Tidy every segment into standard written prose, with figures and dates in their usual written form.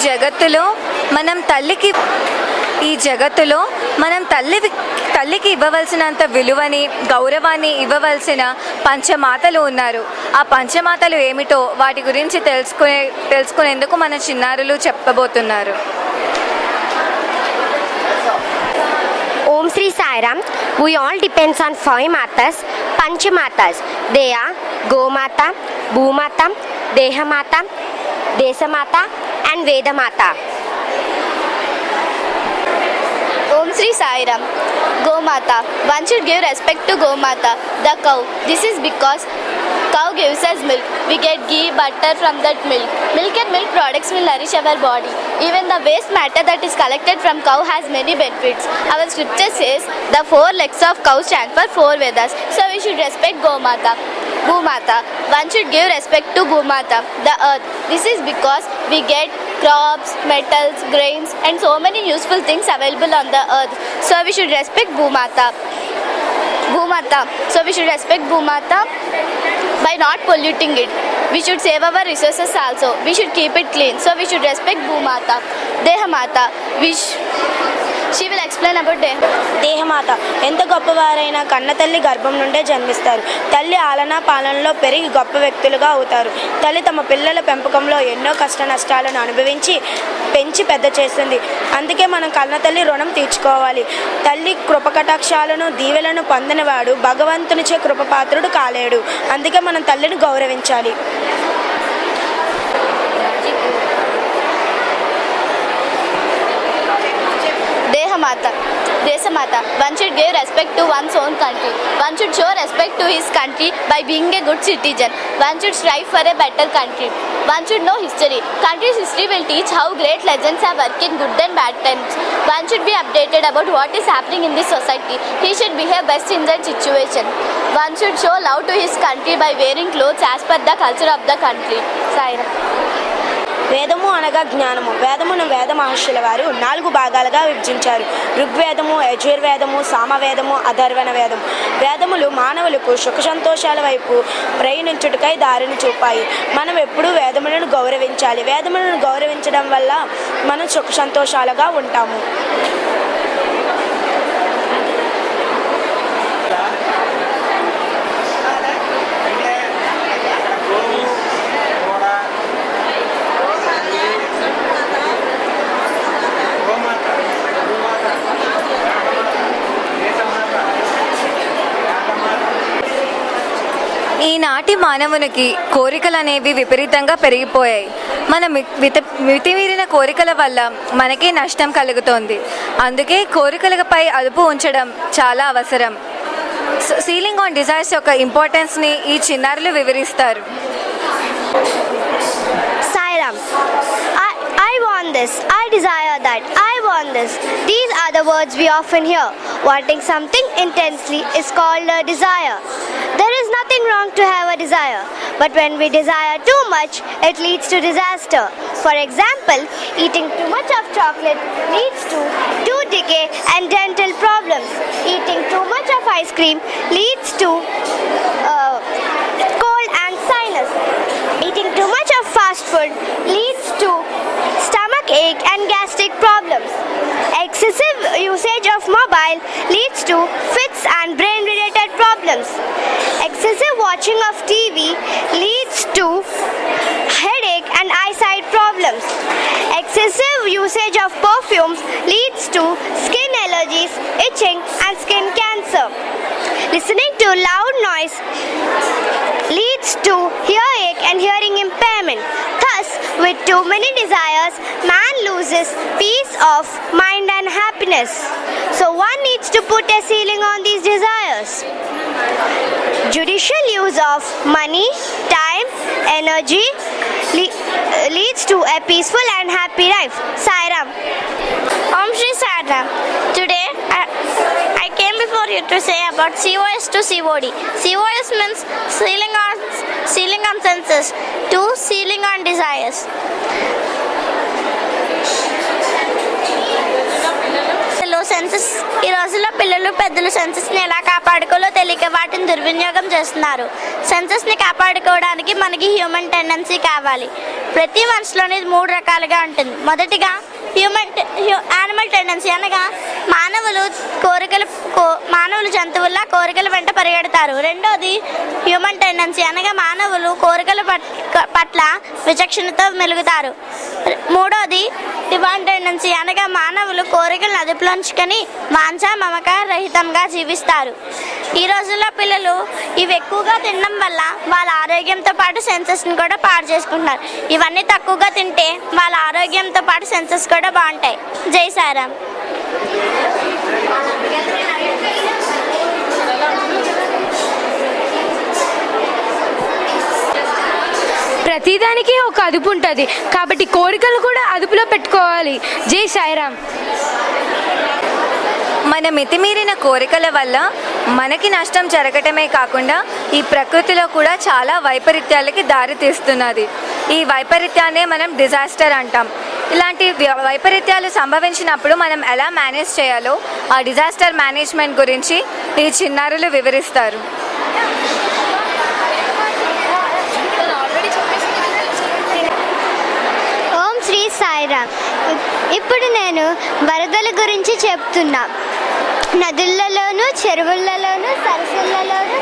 జగత్తులో మనం తల్లికి ఇవ్వవలసినంత విలువని గౌరవాన్ని ఇవ్వవలసిన పంచమాతలు ఉన్నారు. ఆ పంచమాతలు ఏమిటో వాటి గురించి తెలుసుకునేందుకు మన చిన్నారులు చెప్పబోతున్నారు. Om Sri Sai Ram. We all depends on five matas, Panchamatas. They are Gomata, Bhumata, Dehamata, Desamata and Vedamata. Om Sri Sai Ram. Gomata. One should give respect to Gomata, the cow. This is because cow gives us milk. We get ghee, butter from that milk. Milk and milk products will nourish our body. Even the waste matter that is collected from cow has many benefits. Our scripture says the four legs of cow stand for four Vedas. So we should respect Gomata. Bhumata. One should give respect to Bhumata, the earth. This is because we get crops, metals, grains and so many useful things available on the earth. So we should respect Bhumata. So we should respect Bhumata by not polluting it. We should save our resources also. We should keep it clean. So we should respect Bhumata. Dehamata. She will explain about దేహమాత ఎంత గొప్పవారైనా కన్న తల్లి గర్భం నుండే జన్మిస్తారు. తల్లి ఆలనా పాలనలో పెరిగి గొప్ప వ్యక్తులుగా అవుతారు. తల్లి తమ పిల్లల పెంపకంలో ఎన్నో కష్ట నష్టాలను అనుభవించి పెంచి పెద్ద చేస్తుంది. అందుకే మనం కన్న తల్లి రుణం తీర్చుకోవాలి. తల్లి కృపకటాక్షాలను దీవెలను పొందినవాడు భగవంతునిచే కృపపాత్రుడు కాలేడు. అందుకే మనం తల్లిని గౌరవించాలి. Desamata. One should give respect to one's own country. One should show respect to his country by being a good citizen. One should strive for a better country. One should know history. Country's history will teach how great legends have worked in good and bad times. One should be updated about what is happening in this society. He should behave best in that situation. One should show love to his country by wearing clothes as per the culture of the country. Saira. వేదము అనగా జ్ఞానము. వేదమును వేద మహర్షుల వారు 4 భాగాలుగా విభజించారు. ఋగ్వేదము, యజుర్వేదము, సామవేదము, అథర్వణ వేదం. వేదములు మానవులకు సుఖ సంతోషాల వైపు ప్రయాణించుటకై దారిని చూపాయి. మనం ఎప్పుడూ వేదములను గౌరవించాలి. వేదములను గౌరవించడం వల్ల మనం సుఖ సంతోషాలుగా ఉంటాము. ఈనాటి మానవునికి కోరికలు అనేవి విపరీతంగా పెరిగిపోయాయి. మన మితిమీరిన కోరికల వల్ల మనకే నష్టం కలుగుతోంది. అందుకే కోరికలపై అదుపు ఉంచడం చాలా అవసరం. సీలింగ్ ఆన్ డిజైర్స్ యొక్క ఇంపార్టెన్స్ని ఈ చిన్నారులు వివరిస్తారు. Sairam. I want this. I desire that. I want this. These are the words we often hear. Wanting something intensely is called a desire. There is nothing wrong to have a desire, but when we desire too much, it leads to disaster. For example, eating too much of chocolate leads to tooth decay and dental problems. Eating too much of ice cream leads to cold and sinus. Eating too much of fast food leads to stomach ache and gastric problems. Excessive usage of mobile leads to fits and brain related problems. Excessive watching of TV leads to headache and eyesight problems. Excessive usage of perfumes leads to skin allergies, itching and skin cancer. Listening to loud noise leads to earache and hearing impairment. Thus, with too many desires, man loses peace of mind and happiness. So one needs to put a ceiling on these desires. Judicial use of money, time, energy leads to a peaceful and happy life. Sairam. Om Shri Sai Ram. Today I came before you to say about COS to COD. COS means ceiling on senses, to ceiling on desires. Census ఈ రోజుల్లో పిల్లలు పెద్దలు సెన్సస్ని ఎలా కాపాడుకోవాలో తెలియక వాటిని దుర్వినియోగం చేస్తున్నారు. సెన్సస్ని కాపాడుకోవడానికి మనకి హ్యూమన్ టెండెన్సీ కావాలి. ప్రతి మనిషిలోని 3 రకాలుగా ఉంటుంది. మొదటిగా యానిమల్ టెండెన్సీ అనగా మానవులు జంతువుల్లా కోరికల వెంట పరిగెడతారు. రెండోది హ్యూమన్ టెండెన్సీ అనగా మానవులు కోరికల పట్ల విచక్షణతో మెలుగుతారు. మూడోది డివాన్ టెండెన్సీ అనగా మానవులు కోరికలను అదుపులో ఉంచుకొని మమకార రహితంగా జీవిస్తారు. ఈ రోజుల్లో పిల్లలు ఇవి ఎక్కువగా తినడం వల్ల వాళ్ళ ఆరోగ్యంతో పాటు సెన్సస్ని కూడా పాడు చేసుకుంటున్నారు. ఇవన్నీ తక్కువగా తింటే వాళ్ళ ఆరోగ్యంతో పాటు సెన్సస్ కూడా బాగుంటాయి. జై సాయిరామ్. ప్రతిదానికి ఒక అదుపు ఉంటుంది కాబట్టి కోరికలు కూడా అదుపులో పెట్టుకోవాలి. జై సాయిరామ్. మన మితిమీరిన కోరికల వల్ల మనకి నష్టం జరగటమే కాకుండా ఈ ప్రకృతిలో కూడా చాలా వైపరీత్యాలకి దారితీస్తున్నది. ఈ వైపరీత్యాన్నే మనం డిజాస్టర్ అంటాం. ఇలాంటి వైపరీత్యాలు సంభవించినప్పుడు మనం ఎలా మేనేజ్ చేయాలో ఆ డిజాస్టర్ మేనేజ్మెంట్ గురించి ఈ చిన్నారులు వివరిస్తారు. ఓం శ్రీ సాయిరామ్. ఇప్పుడు నేను వరదల గురించి చెప్తున్నా. నదులలోనూ చెరువులలోనూ సరస్సులలోనూ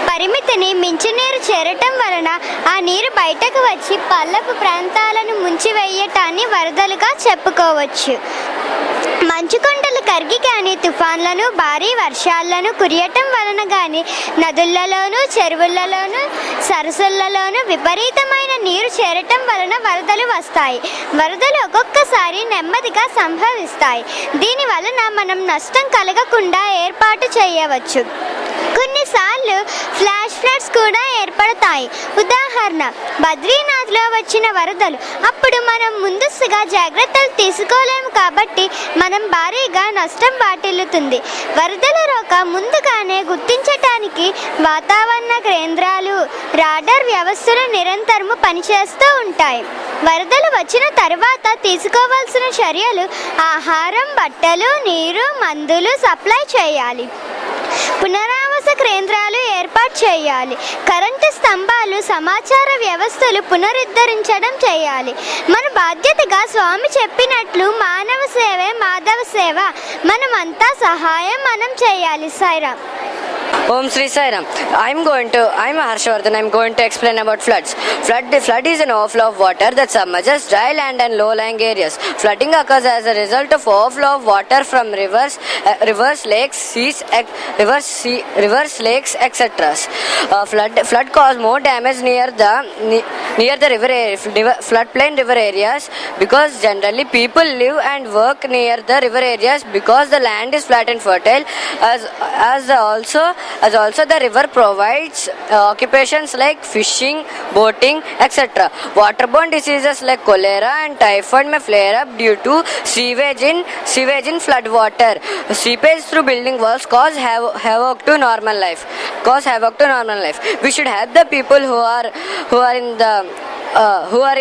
పరిమితిని మించి నీరు చేరటం వలన ఆ నీరు బయటకు వచ్చి పల్లపు ప్రాంతాలను ముంచివేయటాన్ని వరదలుగా చెప్పుకోవచ్చు. మంచుకొండలు కరిగి కానీ తుఫాన్లను భారీ వర్షాలను కురియటం వలన కానీ నదులలోనూ చెరువులలోనూ సరస్సులలోనూ విపరీతమైన నీరు చేరటం వలన వరదలు వస్తాయి. వరదలు ఒక్కొక్కసారి నెమ్మదిగా సంభవిస్తాయి. దీని వలన మనం నష్టం కలగకుండా ఏర్పాటు చేయవచ్చు. కొన్నిసార్లు ఫ్లాష్ ఫ్లడ్స్ కూడా ఏర్పడతాయి. ఉదాహరణ బద్రీనాథ్లో వచ్చిన వరదలు. అప్పుడు మనం ముందస్తుగా జాగ్రత్తలు తీసుకోలేము కాబట్టి మనం భారీగా నష్టం వాటిల్లుతుంది. వరదల రోక ముందుగానే గుర్తించటానికి వాతావరణ కేంద్రాలు రాడార్ వ్యవస్థలు నిరంతరము పనిచేస్తూ ఉంటాయి. వరదలు వచ్చిన తర్వాత తీసుకోవాల్సిన చర్యలు ఆహారం, బట్టలు, నీరు, మందులు సప్లై చేయాలి. పునరావాస కేంద్రాలు ఏర్పాటు చేయాలి. కరెంటు స్తంభాలు, సమాచార వ్యవస్థలు పునరుద్ధరించడం చేయాలి. మన బాధ్యతగా స్వామి చెప్పినట్లు మానవ సేవే మాధవ సేవ. మనమంతా సహాయం మనం చేయాలి. Sairam. Om Sri Sairam. I'm Harshvardhan. I'm going to explain about floods. Flood is an overflow of water that submerges dry land and low-lying areas. Flooding occurs as a result of overflow of water from rivers, lakes, seas, etc. Flood cause more damage near the floodplain river areas because generally people live and work near the river areas because the land is flat and fertile. As also the river provides occupations like fishing, boating, etc. Waterborne diseases like cholera and typhoid may flare up due to sewage in flood water. Seepage through building walls cause havoc to normal life. We should help the people who are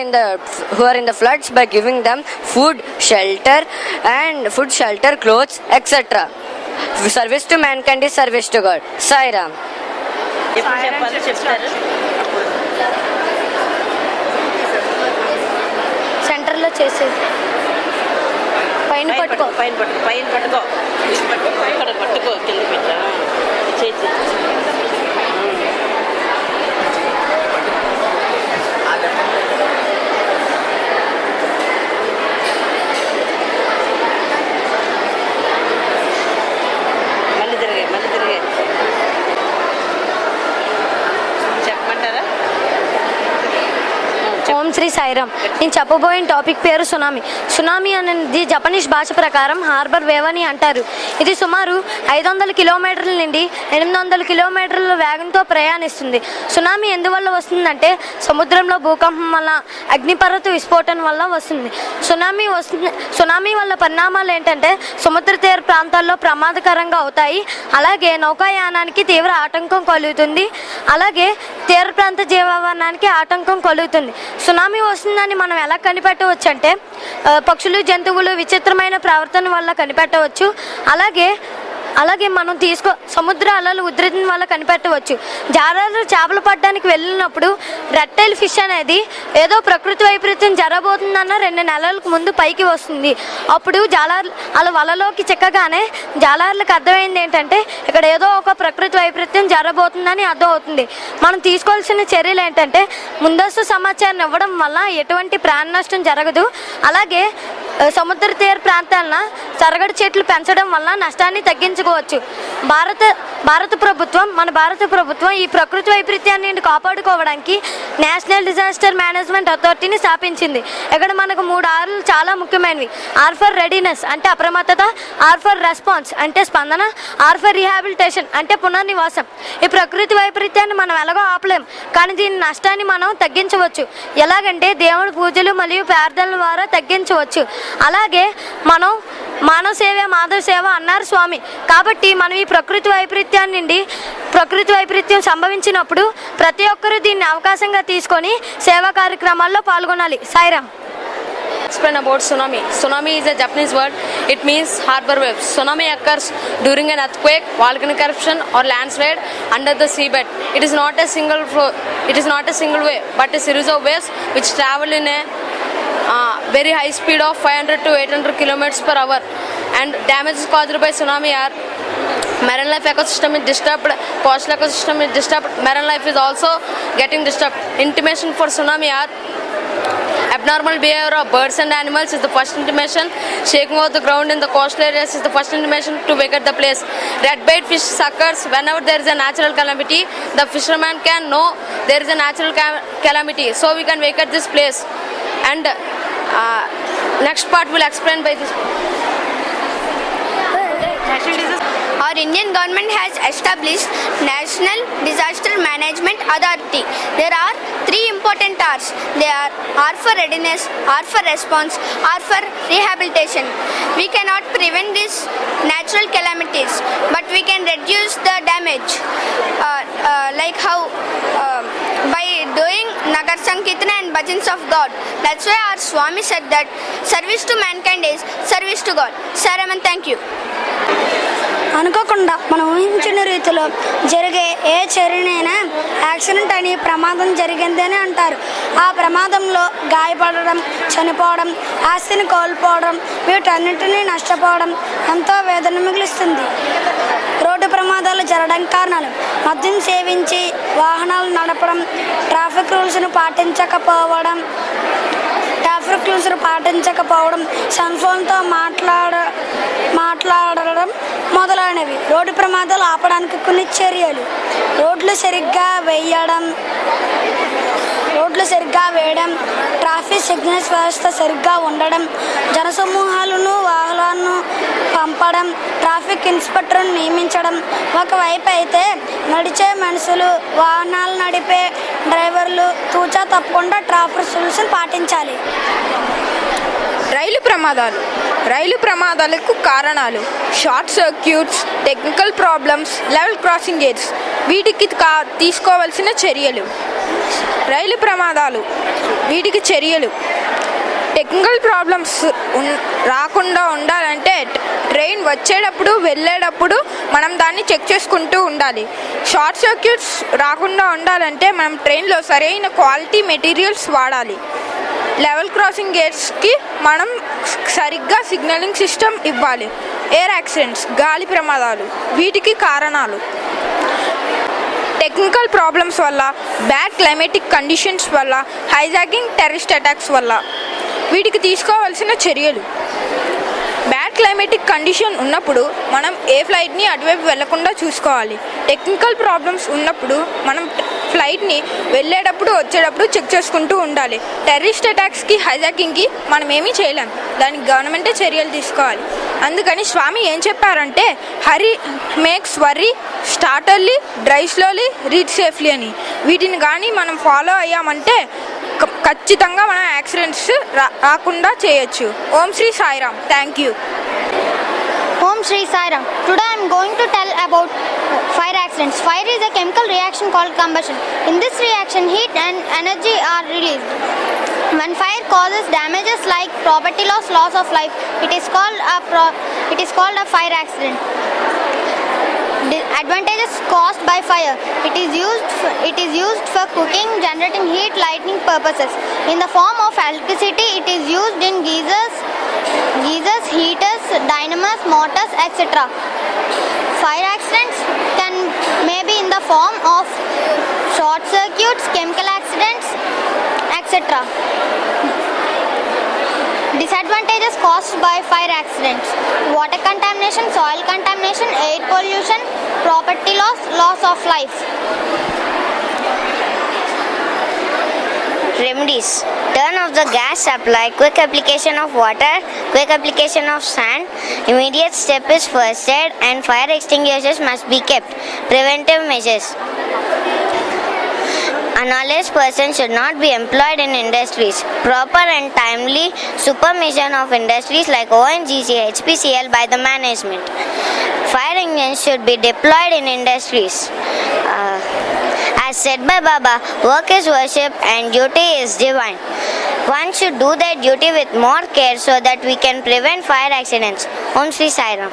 in the floods by giving them food, shelter, clothes, etc. Service to mankind is service to God. Sairam. సెంటర్లో చేసేది పైన పట్టుకో కింద పెట్టా చేతి ఓం శ్రీ సాయిరామ్. నేను చెప్పబోయిన topic పేరు tsunami. Tsunami అనేది జపనీస్ భాష ప్రకారం హార్బర్ వేవ్ అని అంటారు. ఇది సుమారు 500 కిలోమీటర్ల నుండి 800 కిలోమీటర్ల వేగంతో ప్రయాణిస్తుంది. సునామీ ఎందువల్ల వస్తుందంటే సముద్రంలో భూకంపం వల్ల, అగ్నిపర్వత విస్ఫోటనం వల్ల వస్తుంది. సునామీ వల్ల పరిణామాలు ఏంటంటే సముద్ర తీర ప్రాంతాల్లో ప్రమాదకరంగా అవుతాయి. అలాగే నౌకాయానానికి తీవ్ర ఆటంకం కలుగుతుంది. అలాగే తీర ప్రాంత జీవవనానికి ఆటంకం కలుగుతుంది. సునామీ వస్తుందని మనం ఎలా కనిపెట్టవచ్చు అంటే పక్షులు, జంతువులు విచిత్రమైన ప్రవర్తన వల్ల కనిపెట్టవచ్చు. అలాగే మనం సముద్ర అలలు ఉధృతం వల్ల కనిపెట్టవచ్చు. జాలర్లు చేపలు పట్టడానికి వెళ్ళినప్పుడు రెట్టైల్ ఫిష్ అనేది ఏదో ప్రకృతి వైపరీత్యం జరగబోతుందన్న 2 నెలలకు ముందు పైకి వస్తుంది. అప్పుడు అలా వలలోకి చిక్కగానే జాలర్లకు అర్థమైంది ఏంటంటే ఇక్కడ ఏదో ఒక ప్రకృతి వైపరీత్యం జరగబోతుందని అర్థం అవుతుంది. మనం తీసుకోవాల్సిన చర్యలు ఏంటంటే ముందస్తు సమాచారం ఇవ్వడం వల్ల ఎటువంటి ప్రాణ నష్టం జరగదు. అలాగే సముద్ర తీర ప్రాంతాలను సరగడి చెట్లు పెంచడం వల్ల నష్టాన్ని తగ్గించుకోవచ్చు. భారత ప్రభుత్వం ఈ ప్రకృతి వైపరీత్యాన్ని కాపాడుకోవడానికి నేషనల్ డిజాస్టర్ మేనేజ్మెంట్ అథారిటీని స్థాపించింది. ఇక్కడ మనకు 3 Rలు చాలా ముఖ్యమైనవి. ఆర్ ఫర్ రెడీనెస్ అంటే అప్రమత్తత, ఆర్ ఫర్ రెస్పాన్స్ అంటే స్పందన, ఆర్ ఫర్ రీహాబిలిటేషన్ అంటే పునర్నివాసం. ఈ ప్రకృతి వైపరీత్యాన్ని మనం ఎలాగో ఆపలేం, కానీ దీని నష్టాన్ని మనం తగ్గించవచ్చు. ఎలాగంటే దేవుడి పూజలు మరియు ప్రార్థనల ద్వారా తగ్గించవచ్చు. అలాగే మనం మానవ సేవ మాధవ సేవ అన్నారు స్వామి. కాబట్టి మనం ఈ ప్రకృతి వైపరీత్యం సంభవించినప్పుడు ప్రతి ఒక్కరూ దీన్ని అవకాశంగా తీసుకొని సేవా కార్యక్రమాల్లో పాల్గొనాలి. Sairam. Explain about tsunami. Tsunami is a Japanese word. It means harbor waves. Tsunami occurs during an earthquake, volcanic eruption, or landslide under the seabed. It is not a single wave, but a series of waves which travel in a very high speed of 500 to 800 kilometers per hour. And damages caused by tsunami are marine life ecosystem is disturbed, coastal ecosystem is disturbed, marine life is also getting disturbed. Intimation for tsunami are abnormal behavior of birds and animals is the first intimation. Shaking of the ground in the coastal areas is the first intimation to vacate the place. Red-bait fish occurs whenever there is a natural calamity. The fisherman can know there is a natural calamity, so we can vacate this place. And next part will explain by this. Our Indian government has established National Disaster Management Authority. There are 3 important R's. They are R for readiness, R for response, R for rehabilitation. We cannot prevent these natural calamities, but we can reduce the damage. Like how by doing Nagar Sankirtana and bhajans of God. That's why our Swami said that service to mankind is service to God. Saraman, thank you. అనుకోకుండా మనం ఊహించిన రీతిలో జరిగే ఏ చర్యనైనా accident అని ప్రమాదం జరిగిందని అంటారు. ఆ ప్రమాదంలో గాయపడడం, చనిపోవడం, ఆస్తిని కోల్పోవడం, వీటన్నిటినీ నష్టపోవడం ఎంతో వేదన మిగులుస్తుంది. రోడ్డు ప్రమాదాలు జరగడం కారణాలు మద్యం సేవించి వాహనాలు నడపడం, ట్రాఫిక్ రూల్స్ను పాటించకపోవడం, సెల్ ఫోన్తో మాట్లాడడం మొదలైనవి. రోడ్డు ప్రమాదాలు ఆపడానికి కొన్ని చర్యలు: రోడ్లు సరిగ్గా వేయడం, ట్రాఫిక్ సిగ్నల్స్ వ్యవస్థ సరిగ్గా ఉండడం, జనసమూహాలను వాహనాలను పంపడం, ట్రాఫిక్ ఇన్స్పెక్టర్ను నియమించడం. ఒకవైపు అయితే నడిచే మనుషులు, వాహనాలు నడిపే డ్రైవర్లు తూచా తప్పకుండా ట్రాఫిక్ రూల్స్ని పాటించాలి. రైలు ప్రమాదాలకు కారణాలు: short circuits, technical problems, level crossing gates. వీటికి తీసుకోవాల్సిన చర్యలు: వీటికి చర్యలు టెక్నికల్ ప్రాబ్లమ్స్ రాకుండా ఉండాలంటే ట్రైన్ వచ్చేటప్పుడు వెళ్ళేటప్పుడు మనం దాన్ని చెక్ చేసుకుంటూ ఉండాలి. షార్ట్ సర్క్యూట్స్ రాకుండా ఉండాలంటే మనం ట్రైన్లో సరైన క్వాలిటీ మెటీరియల్స్ వాడాలి. లెవెల్ క్రాసింగ్ గేట్స్కి మనం సరిగ్గా సిగ్నలింగ్ సిస్టమ్ ఇవ్వాలి. ఎయిర్ యాక్సిడెంట్స్, గాలి ప్రమాదాలు. వీటికి కారణాలు: టెక్నికల్ ప్రాబ్లమ్స్ వల్ల, బ్యాడ్ క్లైమేటిక్ కండిషన్స్ వల్ల, హైజాకింగ్, టెర్రరిస్ట్ అటాక్స్ వల్ల. వీటికి తీసుకోవాల్సిన చర్యలు: బ్యాడ్ క్లైమేటిక్ కండిషన్ ఉన్నప్పుడు మనం ఏ ఫ్లైట్ని అటువైపు వెళ్లకుండా చూసుకోవాలి. టెక్నికల్ ప్రాబ్లమ్స్ ఉన్నప్పుడు మనం ఫ్లైట్ని వెళ్ళేటప్పుడు వచ్చేటప్పుడు చెక్ చేసుకుంటూ ఉండాలి. టెర్రరిస్ట్ అటాక్స్కి, హైజాకింగ్కి మనం ఏమీ చేయలేం, దానికి గవర్నమెంటే చర్యలు తీసుకోవాలి. అందుకని స్వామి ఏం చెప్పారంటే, Hari makes worry, start early, drive slowly, reach safely అని. వీటిని కానీ మనం ఫాలో అయ్యామంటే ఖచ్చితంగా మనం యాక్సిడెంట్స్ రాకుండా చేయొచ్చు. ఓం శ్రీ సాయిరామ్. Thank you. ఓం Shri Sairam. Today I am going to tell about fire accidents. Fire is a chemical reaction called combustion. In this reaction, heat and energy are released. When fire causes damages like property loss, loss of life, it is called a fire accident. Advantages caused by fire. It is used for cooking, generating heat, lighting purposes. In the form of electricity, it is used in geysers, heaters, dynamos, motors, etc. Fire accidents may be in the form of short circuits, chemical accidents, etc. Disadvantages caused by fire accidents: water contamination, soil contamination, air pollution, property loss, loss of life. Remedies: turn off the gas supply, quick application of water, quick application of sand, immediate step is first aid, and fire extinguishers must be kept. Preventive measures: a knowledge person should not be employed in industries. Proper and timely supervision of industries like ONGC, HPCL by the management. Fire engines should be deployed in industries. As said by Baba, work is worship and duty is divine. One should do their duty with more care so that we can prevent fire accidents. Om Shri Sairam.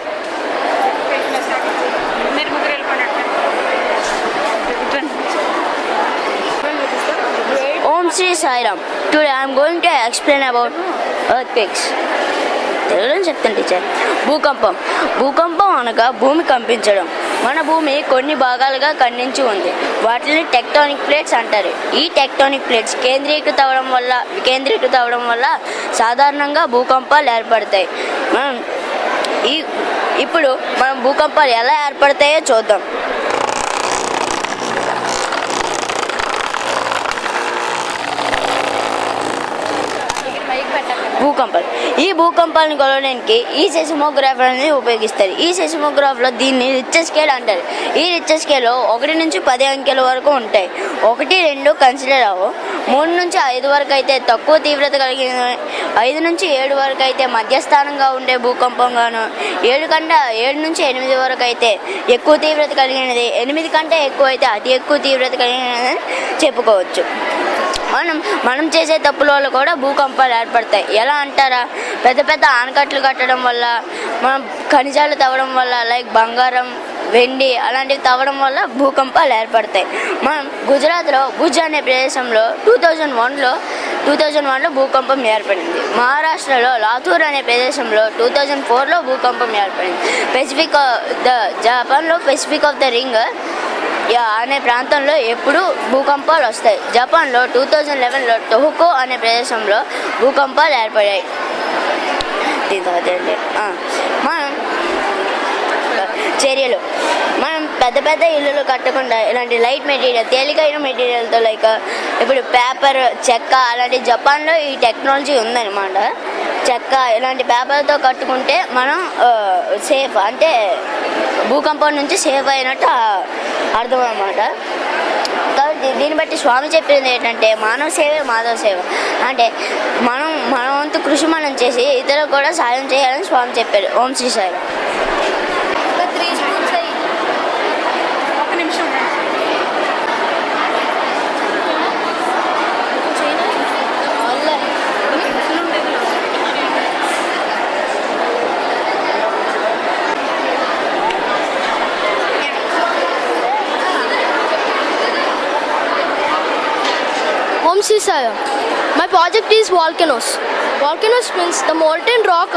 Om Shri Sairam. Today I am going to explain about earthquakes. తెలుగులో చెప్తాను teacher. భూకంపం అనగా భూమి కంపించడం. మన భూమి కొన్ని భాగాలుగా ఖండించి ఉంది. వాటిని టెక్టోనిక్ ప్లేట్స్ అంటారు. ఈ టెక్టోనిక్ ప్లేట్స్ వికేంద్రీకృత అవ్వడం వల్ల సాధారణంగా భూకంపాలు ఏర్పడతాయి. ఇప్పుడు మనం భూకంపాలు ఎలా ఏర్పడతాయో చూద్దాం. ఈ భూకంపాలను కొలవడానికి ఈ సెismographer అనేది ఉపయోగిస్తారు. ఈ సెismographerలో దీన్ని రిక్టర్ స్కేల్ అంటారు. ఈ రిక్టర్ స్కేల్లో 1 నుంచి 10 అంకెల వరకు ఉంటాయి. 1, 2 కన్సిడర్ అవ్వవు. 3 నుంచి 5 వరకు అయితే తక్కువ తీవ్రత కలిగిన, 5 నుంచి 7 వరకు అయితే మధ్యస్థానంగా ఉండే భూకంపంగాను, 7 నుంచి 8 వరకు అయితే ఎక్కువ తీవ్రత కలిగినది, 8 కంటే ఎక్కువ అయితే అతి ఎక్కువ తీవ్రత కలిగినది చెప్పుకోవచ్చు. మనం చేసే తప్పుల వల్ల కూడా భూకంపాలు ఏర్పడతాయి. ఎలా అంటారా? పెద్ద ఆనకట్లు కట్టడం వల్ల, మనం ఖనిజాలు తవ్వడం వల్ల, లైక్ బంగారం, వెండి అలాంటివి తవ్వడం వల్ల భూకంపాలు ఏర్పడతాయి. మనం గుజరాత్లో భుజ్ అనే ప్రదేశంలో 2001లో భూకంపం ఏర్పడింది. మహారాష్ట్రలో లాతూర్ అనే ప్రదేశంలో 2004లో భూకంపం ఏర్పడింది. జపాన్లో పెసిఫిక్ ఆఫ్ ద రింగ్ అనే ప్రాంతంలో ఎప్పుడు భూకంపాలు వస్తాయి. జపాన్లో 2011లో టోహోకు అనే ప్రదేశంలో భూకంపాలు ఏర్పడాయి. మనం చర్యలు: మనం పెద్ద ఇల్లులు కట్టకుండా ఇలాంటి లైట్ మెటీరియల్, తేలికైన మెటీరియల్తో, లైక్ ఇప్పుడు పేపర్, చెక్క అలాంటి జపాన్లో ఈ టెక్నాలజీ ఉందన్నమాట. చెక్క ఇలాంటి పేపర్తో కట్టుకుంటే మనం సేఫ్, అంటే భూకంపం నుంచి సేఫ్ అయినట్టు అర్థం అన్నమాట. కాబట్టి దీన్ని బట్టి స్వామి చెప్పింది ఏంటంటే మానవ సేవే మాధవ సేవ. అంటే మన వంతు కృషి మనం చేసి ఇతరులకు కూడా సాయం చేయాలని స్వామి చెప్పారు. Om Shri Sai. Om Shri Sai. My project is volcanoes. Volcanoes means the molten rock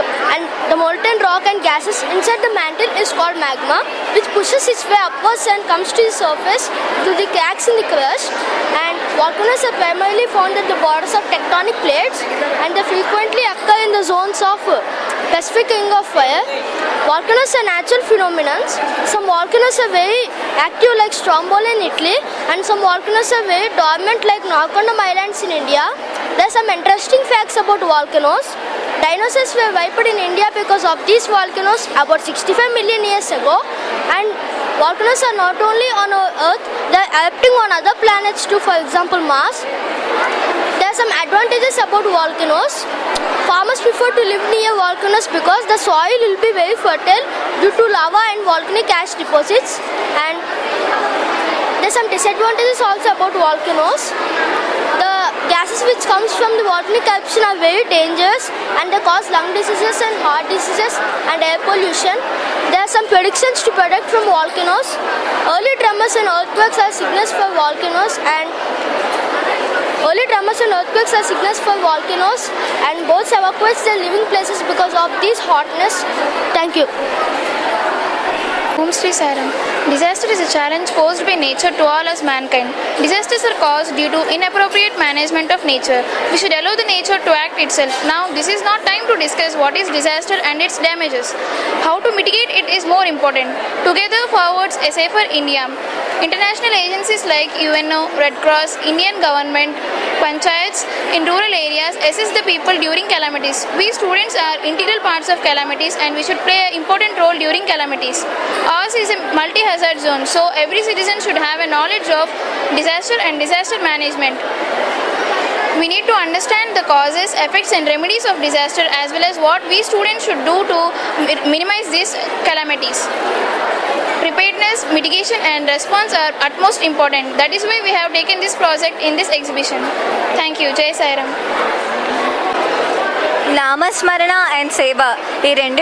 and gases inside the mantle is called magma, which pushes its way upwards and comes to the surface through the cracks in the crust. And volcanoes are primarily found at the borders of tectonic plates, and they frequently occur in the zones of Pacific Ring of Fire. Volcanoes are natural phenomena. Some volcanoes are very active like Stromboli in Italy, and some volcanoes are very dormant like Narcondam Islands in India. There are some interesting facts about volcanoes. Dinosaurs were wiped in India because of these volcanoes about 65 million years ago. And volcanoes are not only on our Earth, they are erupting on other planets too, for example Mars. There are are some advantages about volcanoes. Farmers prefer to live near volcanoes because the soil will be very fertile due to lava and volcanic ash deposits. And there's some disadvantages also about volcanoes. The gases which comes from the volcanic eruption are very dangerous and they cause lung diseases and heart diseases and air pollution. There are some predictions to protect from volcanoes. Early tremors and earthquakes are signals for volcanoes and boats evacuate their living places because of these hotness. Thank you. Om Sri Sairam. Disaster is a challenge posed by nature to all us mankind. Disasters are caused due to inappropriate management of nature. We should allow the nature to act itself. Now, this is not time to discuss what is disaster and its damages. How to mitigate it is more important. Together forwards a safer India. International agencies like UNO, Red Cross, Indian government, panchayats in rural areas assist the people during calamities. We students are integral parts of calamities and we should play an important role during calamities. Ours is a multi-hazard zone, so every citizen should have a knowledge of disaster and disaster management. We need to understand the causes, effects and remedies of disaster as well as what we students should do to minimize these calamities. Preparedness, mitigation and response are utmost important. That is why we have taken this project in this exhibition. Thank you. Jai Sairam. నామస్మరణ and సేవ ఈ రెండు